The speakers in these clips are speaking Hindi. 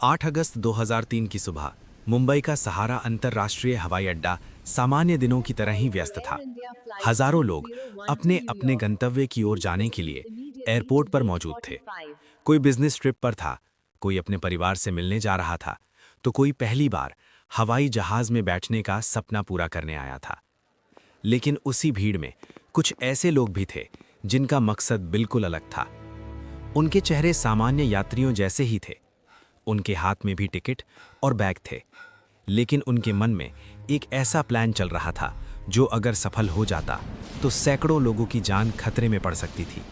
8 अगस्त 2003 की सुबह मुंबई का सहारा अंतर्राष्ट्रीय हवाई अड्डा सामान्य दिनों की तरह ही व्यस्त था। हजारों लोग अपने अपने गंतव्य की ओर जाने के लिए एयरपोर्ट पर मौजूद थे। कोई बिजनेस ट्रिप पर था, कोई अपने परिवार से मिलने जा रहा था, तो कोई पहली बार हवाई जहाज में बैठने का सपना पूरा करने आया था। लेकिन उसी भीड़ में कुछ ऐसे लोग भी थे जिनका मकसद बिल्कुल अलग था। उनके चेहरे सामान्य यात्रियों जैसे ही थे, उनके हाथ में भी टिकट और बैग थे, लेकिन उनके मन में एक ऐसा प्लान चल रहा था जो अगर सफल हो जाता तो सैकड़ों लोगों की जान खतरे में पड़ सकती थी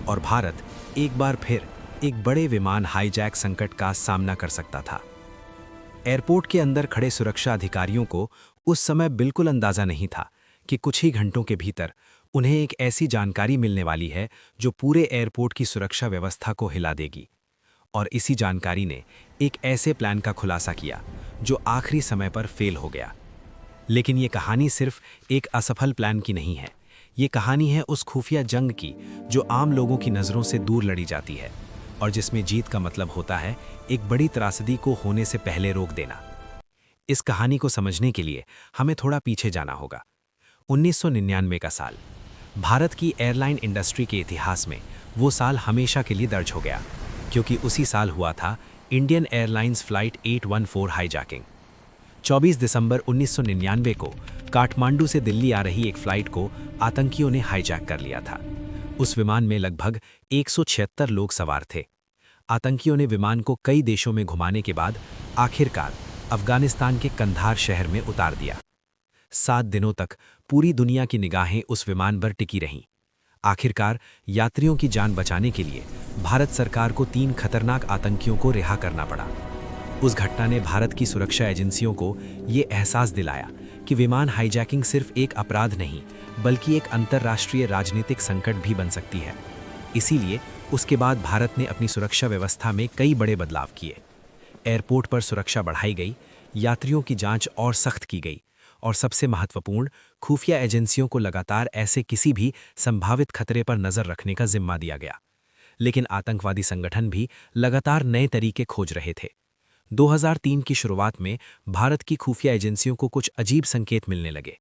और भारत एक बार फिर एक बड़े विमान हाईजैक संकट का सामना कर सकता था। एयरपोर्ट के अंदर खड़े सुरक्षा अधिकारियों को उस समय बिल्कुल अंदाजा नहीं था कि कुछ ही घंटों के भीतर उन्हें एक ऐसी जानकारी मिलने वाली है जो पूरे एयरपोर्ट की सुरक्षा व्यवस्था को हिला देगी। और इसी जानकारी ने एक ऐसे प्लान का खुलासा किया जो आखिरी समय पर फेल हो गया। लेकिन ये कहानी सिर्फ एक असफल प्लान की नहीं है। ये कहानी है उस खुफिया जंग की जो आम लोगों की नज़रों से दूर लड़ी जाती है और जिसमें जीत का मतलब होता है एक बड़ी त्रासदी को होने से पहले रोक देना। इस कहानी को समझने के लिए हमें थोड़ा पीछे जाना होगा। 1999 का साल भारत की एयरलाइन इंडस्ट्री के इतिहास में वो साल हमेशा के लिए दर्ज हो गया, क्योंकि उसी साल हुआ था इंडियन एयरलाइंस फ्लाइट 814 हाईजैकिंग। 24 दिसंबर 1999 को काठमांडू से दिल्ली आ रही एक फ्लाइट को आतंकियों ने हाईजैक कर लिया था। उस विमान में लगभग 176 लोग सवार थे। आतंकियों ने विमान को कई देशों में घुमाने के बाद आखिरकार अफगानिस्तान के कंधार शहर में उतार दिया। 7 दिनों तक पूरी दुनिया की निगाहें उस विमान पर टिकी रहीं। आखिरकार यात्रियों की जान बचाने के लिए भारत सरकार को 3 खतरनाक आतंकियों को रिहा करना पड़ा। उस घटना ने भारत की सुरक्षा एजेंसियों को ये एहसास दिलाया कि विमान हाईजैकिंग सिर्फ एक अपराध नहीं, बल्कि एक अंतर्राष्ट्रीय राजनीतिक संकट भी बन सकती है। इसीलिए उसके बाद भारत ने अपनी सुरक्षा व्यवस्था में कई बड़े बदलाव किए। एयरपोर्ट पर सुरक्षा बढ़ाई गई, यात्रियों की जांच और सख्त की गई और सबसे महत्वपूर्ण, खुफिया एजेंसियों को लगातार ऐसे किसी भी संभावित खतरे पर नजर रखने का जिम्मा दिया गया। लेकिन आतंकवादी संगठन भी लगातार नए तरीके खोज रहे थे। 2003 की शुरुआत में भारत की खुफिया एजेंसियों को कुछ अजीब संकेत मिलने लगे।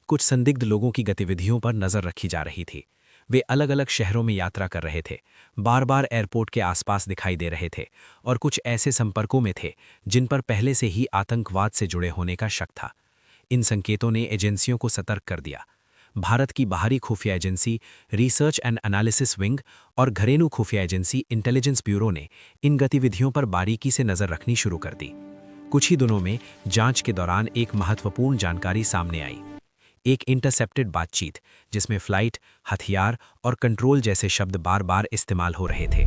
कुछ संदिग्ध लोगों की गतिविधियों पर नजर रखी जा रही थी। वे अलग अलग शहरों में यात्रा कर रहे थे, बार बार एयरपोर्ट के आसपास दिखाई दे रहे थे और कुछ ऐसे संपर्कों में थे जिन पर पहले से ही आतंकवाद से जुड़े होने का शक था। इन संकेतों ने एजेंसियों को सतर्क कर दिया। भारत की बाहरी खुफिया agency research and analysis wing और घरेलू खुफिया एजेंसी इंटेलिजेंस ब्यूरो ने इन गतिविधियों पर बारीकी से नजर रखनी शुरू कर दी। कुछ ही दिनों में जांच के दौरान एक महत्वपूर्ण जानकारी सामने आई। एक इंटरसेप्टेड बातचीत जिसमें फ्लाइट, हथियार और कंट्रोल जैसे शब्द बार बार इस्तेमाल हो रहे थे।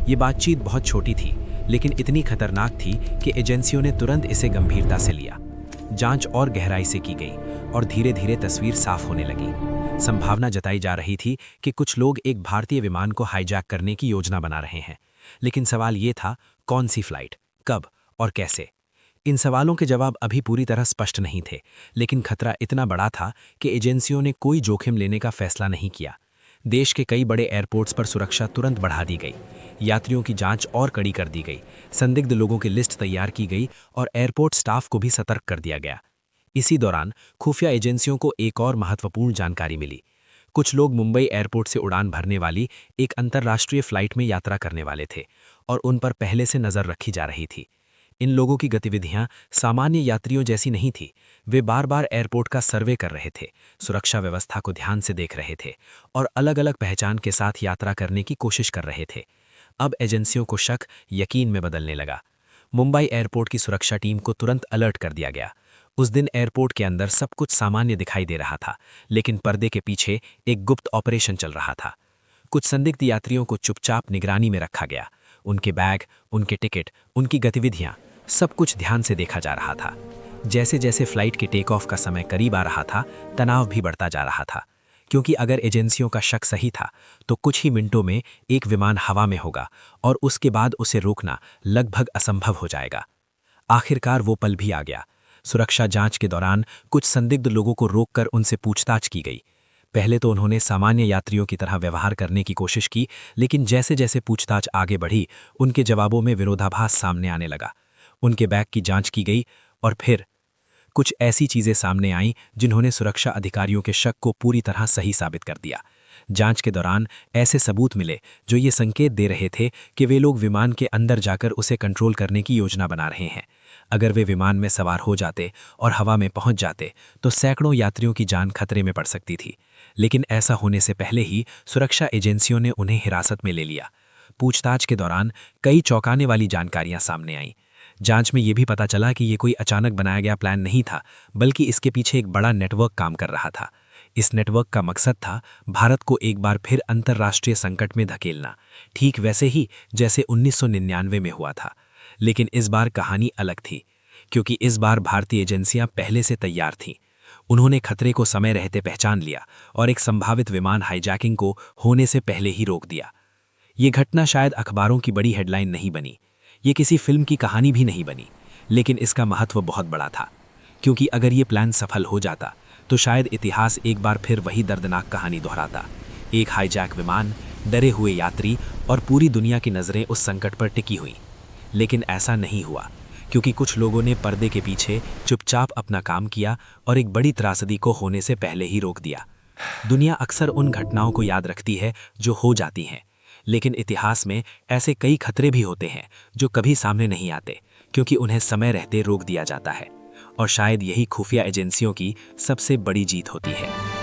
ये बातचीत बहुत छोटी थी, लेकिन इतनी खतरनाक थी कि एजेंसियों ने तुरंत इसे गंभीरता से लिया। जांच और गहराई से की गई और धीरे धीरे तस्वीर साफ होने लगी। संभावना जताई जा रही थी कि कुछ लोग एक भारतीय विमान को हाईजैक करने की योजना बना रहे हैं। लेकिन सवाल ये था, कौन सी फ्लाइट, कब और कैसे? इन सवालों के जवाब अभी पूरी तरह स्पष्ट नहीं थे, लेकिन खतरा इतना बड़ा था कि एजेंसियों ने कोई जोखिम लेने का फैसला नहीं किया। देश के कई बड़े एयरपोर्ट्स पर सुरक्षा तुरंत बढ़ा दी गई, यात्रियों की जांच और कड़ी कर दी गई, संदिग्ध लोगों की लिस्ट तैयार की गई और एयरपोर्ट स्टाफ को भी सतर्क कर दिया गया। इसी दौरान खुफिया एजेंसियों को एक और महत्वपूर्ण जानकारी मिली। कुछ लोग मुंबई एयरपोर्ट से उड़ान भरने वाली एक अंतर्राष्ट्रीय फ्लाइट में यात्रा करने वाले थे और उन पर पहले से नजर रखी जा रही थी। इन लोगों की गतिविधियां सामान्य यात्रियों जैसी नहीं थी। वे बार बार एयरपोर्ट का सर्वे कर रहे थे, सुरक्षा व्यवस्था को ध्यान से देख रहे थे और अलग अलग पहचान के साथ यात्रा करने की कोशिश कर रहे थे। अब एजेंसियों को शक यकीन में बदलने लगा। मुंबई एयरपोर्ट की सुरक्षा टीम को तुरंत अलर्ट कर दिया गया। उस दिन एयरपोर्ट के अंदर सब कुछ सामान्य दिखाई दे रहा था, लेकिन पर्दे के पीछे एक गुप्त ऑपरेशन चल रहा था। कुछ संदिग्ध यात्रियों को चुपचाप निगरानी में रखा गया। उनके बैग, उनके टिकट, उनकी गतिविधियां, सब कुछ ध्यान से देखा जा रहा था। जैसे जैसे फ्लाइट के टेक ऑफ का समय करीब आ रहा था, तनाव भी बढ़ता जा रहा था, क्योंकि अगर एजेंसियों का शक सही था तो कुछ ही मिनटों में एक विमान हवा में होगा और उसके बाद उसे रोकना लगभग असंभव हो जाएगा। आखिरकार वो पल भी आ गया। सुरक्षा जांच के दौरान कुछ संदिग्ध लोगों को रोककर उनसे पूछताछ की गई। पहले तो उन्होंने सामान्य यात्रियों की तरह व्यवहार करने की कोशिश की, लेकिन जैसे जैसे पूछताछ आगे बढ़ी, उनके जवाबों में विरोधाभास सामने आने लगा। उनके बैग की जांच की गई और फिर कुछ ऐसी चीजें सामने आईं जिन्होंने सुरक्षा अधिकारियों के शक को पूरी तरह सही साबित कर दिया। जांच के दौरान ऐसे सबूत मिले जो ये संकेत दे रहे थे कि वे लोग विमान के अंदर जाकर उसे कंट्रोल करने की योजना बना रहे हैं। अगर वे विमान में सवार हो जाते और हवा में पहुंच जाते तो सैकड़ों यात्रियों की जान खतरे में पड़ सकती थी। लेकिन ऐसा होने से पहले ही सुरक्षा एजेंसियों ने उन्हें हिरासत में ले लिया। पूछताछ के दौरान कई चौंकाने वाली जानकारियां सामने आईं। जांच में यह भी पता चला कि ये कोई अचानक बनाया गया प्लान नहीं था, बल्कि इसके पीछे एक बड़ा नेटवर्क काम कर रहा था। इस नेटवर्क का मकसद था भारत को एक बार फिर अंतर्राष्ट्रीय संकट में धकेलना, ठीक वैसे ही जैसे 1999 में हुआ था। लेकिन इस बार कहानी अलग थी, क्योंकि इस बार भारतीय एजेंसियां पहले से तैयार थीं। उन्होंने खतरे को समय रहते पहचान लिया और एक संभावित विमान हाईजैकिंग को होने से पहले ही रोक दिया। ये घटना शायद अखबारों की बड़ी हेडलाइन नहीं बनी, ये किसी फिल्म की कहानी भी नहीं बनी, लेकिन इसका महत्व बहुत बड़ा था, क्योंकि अगर ये प्लान सफल हो जाता तो शायद इतिहास एक बार फिर वही दर्दनाक कहानी दोहराता। एक हाईजैक विमान, डरे हुए यात्री और पूरी दुनिया की नज़रें उस संकट पर टिकी हुई। लेकिन ऐसा नहीं हुआ, क्योंकि कुछ लोगों ने पर्दे के पीछे चुपचाप अपना काम किया और एक बड़ी त्रासदी को होने से पहले ही रोक दिया। दुनिया अक्सर उन घटनाओं को याद रखती है जो हो जाती हैं, लेकिन इतिहास में ऐसे कई खतरे भी होते हैं जो कभी सामने नहीं आते, क्योंकि उन्हें समय रहते रोक दिया जाता है। और शायद यही खुफिया एजेंसियों की सबसे बड़ी जीत होती है।